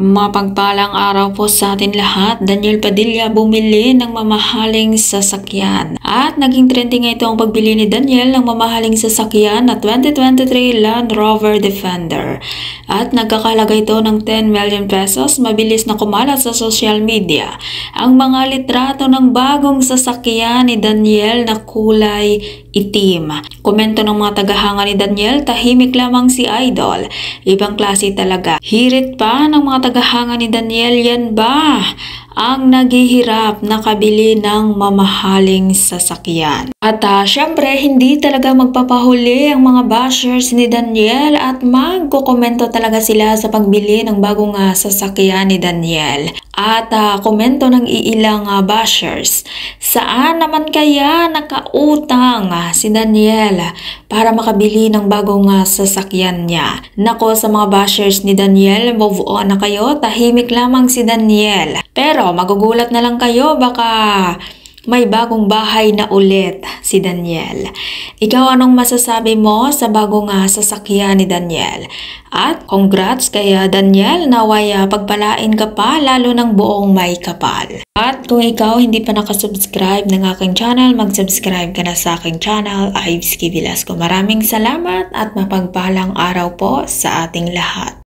Mapagpalang araw po sa atin lahat. Daniel Padilla bumili ng mamahaling sasakyan. At naging trending nga ito ang pagbili ni Daniel ng mamahaling sasakyan na 2023 Land Rover Defender. At nagkakalaga ito ng 10 million pesos. Mabilis na kumalat sa social media ang mga litrato ng bagong sasakyan ni Daniel na kulay itim. Komento ng mga tagahanga ni Daniel, tahimik lamang si Idol. Ibang klase talaga. Hirit pa ng mga tagahanga ni Daniel, yan ba ang naghihirap na kabili ng mamahaling sasakyan? At syempre, hindi talaga magpapahuli ang mga bashers ni Daniel at magkokomento talaga sila sa pagbili ng bagong sasakyan ni Daniel. At komento ng iilang bashers, saan naman kaya nakautang si Daniel para makabili ng bagong sasakyan niya? Nako, sa mga bashers ni Daniel, move on na kayo, tahimik lamang si Daniel. Pero magugulat na lang kayo, baka may bagong bahay na ulit si Daniel. Ikaw, anong masasabi mo sa bagong sasakyan ni Daniel? At congrats kay Daniel, naway pagpalain ka pa lalo ng buong may kapal. At kung ikaw hindi pa nakasubscribe ng aking channel, mag-subscribe ka na sa aking channel, Ivesky Velasco. Maraming salamat at mapagpalang araw po sa ating lahat.